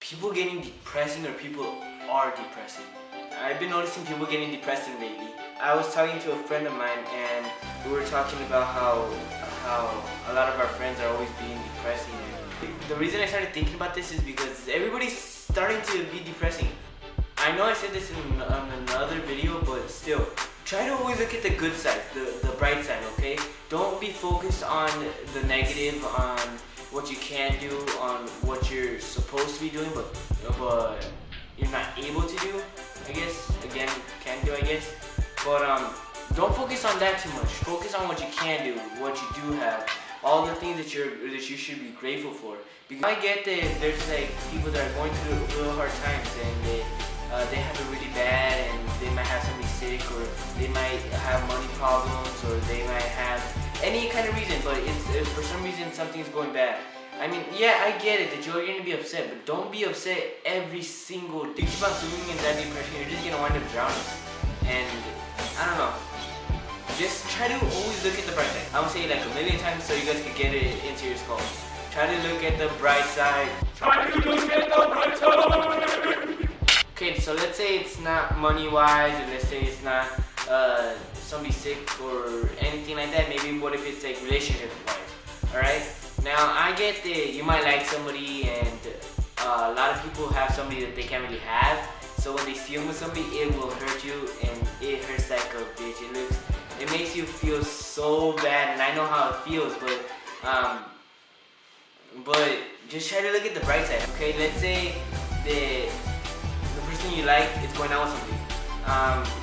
people getting depressing or people are depressing. I've been noticing people getting depressing lately. I was talking to a friend of mine and we were talking about how a lot of our friends are always being depressing. The reason I started thinking about this is because everybody's starting to be depressing. I know I said this in another video, but still, try to always look at the good side, the bright side, okay? Don't be focused on the negative, on what you can do, on what you're supposed to be doing, but you're not able to do, I guess. Again, can do, I guess. But don't focus on that too much. Focus on what you can do, what you do have, all the things that you should be grateful for. Because I get that there's like people that are going through real hard times and they have it really bad and they might have somebody sick or they might have money problems or they might have any kind of reason, but it's for some reason something's going bad. I mean, yeah, I get it that you're going to be upset, but don't be upset every single day. You keep on swimming in that depression, you're just going to wind up drowning. And I don't know. Just try to always look at the bright side. I would say it like a million times so you guys can get it into your skull. Try to look at the bright side. Try to look at the bright side. Okay, so let's say it's not money-wise, and let's say it's not somebody sick or anything like that. Maybe what if it's like relationship-wise, alright? Now, I get that you might like somebody and a lot of people have somebody that they can't really have. So when they see them with somebody, it will hurt you and it hurts like a bitch. It makes you feel so bad, and I know how it feels, but just try to look at the bright side, okay? Let's say the person you like is going out with somebody.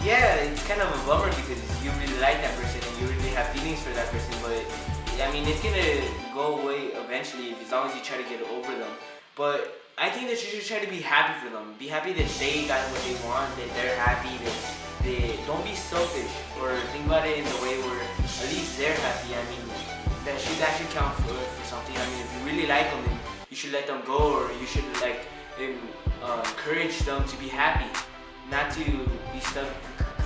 Yeah, it's kind of a bummer because you really like that person and you really have feelings for that person, but I mean, it's gonna go away eventually as long as you try to get over them. But I think that you should try to be happy for them. Be happy that they got what they want, that they're happy, that don't be selfish or think about it in the way where at least they're happy. I mean, that should count for something. I mean, if you really like them, then you should let them go, or you should like encourage them to be happy, not to be stuck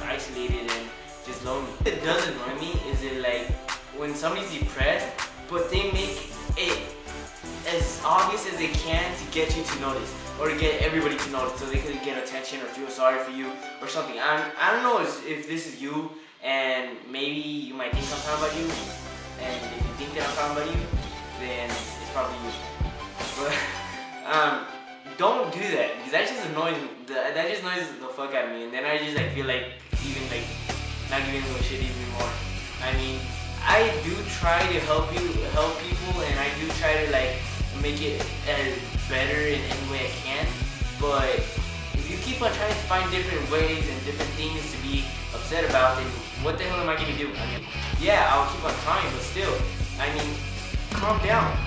isolated and just lonely. What it does annoy me is it like when somebody's depressed, but they make it as obvious as they can to get you to notice or to get everybody to notice so they could get attention or feel sorry for you or something. I don't know if this is you, and maybe you might think I'm talking about you, and if you think that I'm talking about you, then it's probably you. But don't do that, because that just annoys the fuck out of me, and then I just like feel like even like not giving them a shit even more. I mean, I do try to help people, and I do try to like make it better in any way I can. But if you keep on trying to find different ways and different things to be upset about, then what the hell am I gonna do? I mean, yeah, I'll keep on trying, but still, I mean, calm down.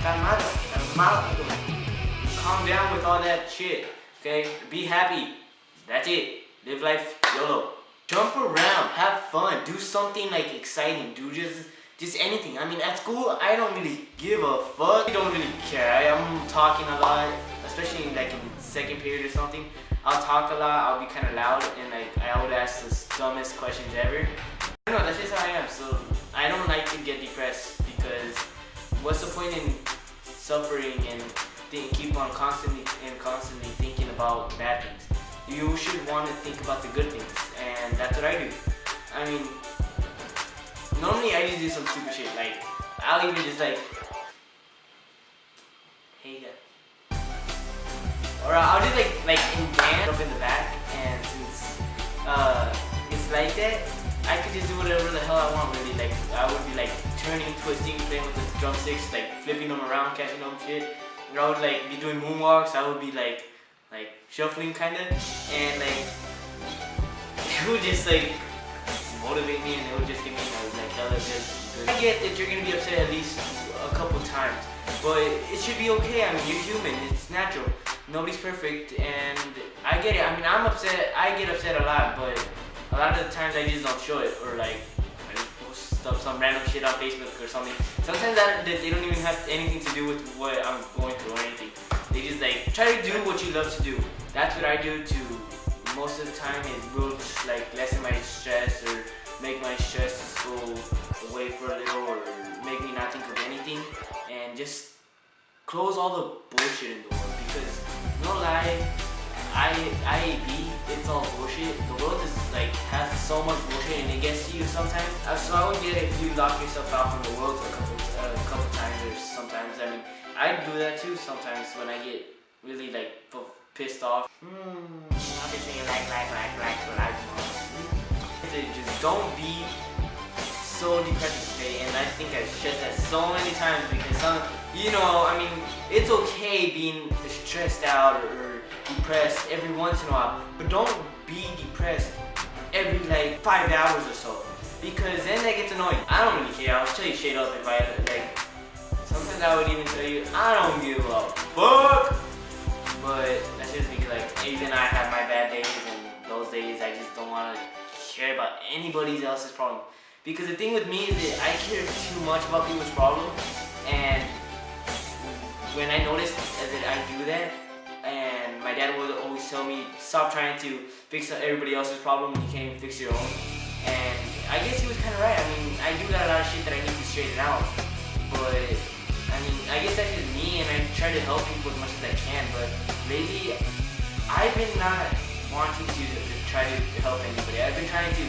Calm down with all that shit, okay? Be happy. That's it. Live life YOLO. Jump around, have fun, do something like exciting, do just anything. I mean, at school, I don't really give a fuck. I don't really care. I'm talking a lot, especially like in second period or something. I'll talk a lot, I'll be kind of loud, and like I would ask the dumbest questions ever. I don't know, that's just how I am. So I don't like to get depressed, because what's the point in suffering and keep on constantly thinking about bad things? You should want to think about the good things, and that's what I do. I mean, normally I just do some stupid shit, like I'll even just like, hey yeah, or I'll just like dance up in the back, and since it's like that, I could just do whatever the hell I want really. Like I would be like turning, twisting, playing with the drumsticks, like flipping them around, catching them shit. And I would like be doing moonwalks. I would be like shuffling kinda, and like it would just like motivate me, and it would just give me like hella good. I get that you're gonna be upset at least a couple times, but it should be okay. I mean, you're human. It's natural. Nobody's perfect, and I get it. I mean, I'm upset. I get upset a lot, but a lot of the times I just don't show it, or like I just post some random shit on Facebook or something. Sometimes they don't even have anything to do with what I'm going through or anything. They just like try to do what you love to do. That's what I do too. Most of the time it will just like lessen my stress or make my stress go away for a little, or make me not think of anything, and just close all the bullshit in the world, because no lie, IAB, it's all bullshit. The world is like has so much bullshit and it gets to you sometimes. So I would get it if you lock yourself out from the world for a couple times or sometimes. I mean, I do that too sometimes when I get really like pissed off. I'll be saying like. Just don't be so depressed today, and I think I've said that so many times because I mean, it's okay being stressed out or depressed every once in a while, but don't be depressed every like 5 hours or so, because then that gets annoying. I don't really care. I'll tell you straight up if I like. Sometimes I would even tell you I don't give a fuck, but that's just because like even I have my bad days, and those days I just don't want to care about anybody else's problem. Because the thing with me is that I care too much about people's problems, and when I noticed that I do that, and my dad would always tell me, stop trying to fix everybody else's problem when you can't even fix your own. And I guess he was kind of right. I mean, I do got a lot of shit that I need to straighten out, but I mean, I guess that's just me, and I try to help people as much as I can. But lately, I've been not wanting to try to help anybody. I've been trying to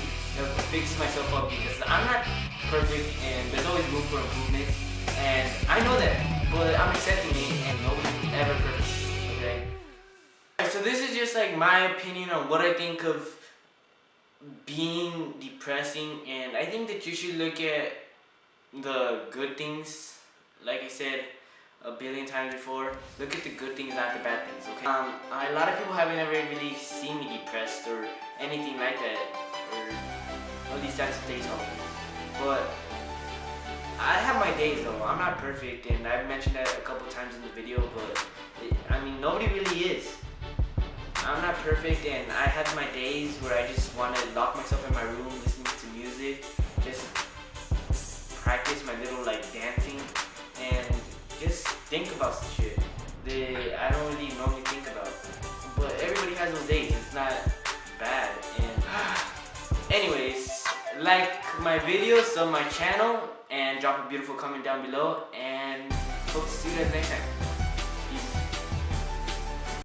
fix myself up because I'm not perfect, and there's always room for improvement. And I know that, but I'm accepting it, and nobody's ever perfect. Okay. So this is just like my opinion on what I think of being depressing, and I think that you should look at the good things. Like I said a billion times before, look at the good things, not the bad things, okay? A lot of people haven't ever really seen me depressed or anything like that, or at least that's what they tell me. But I have my days though. I'm not perfect, and I've mentioned that a couple times in the video, but I mean, nobody really is. I'm not perfect, and I have my days where I just want to lock myself in my room, listening to music, just practice my little like dancing, and just think about some shit that I don't really normally think about. But everybody has those days. It's not bad. And anyways, like my videos, sub my channel, and drop a beautiful comment down below. And hope to see you guys next time.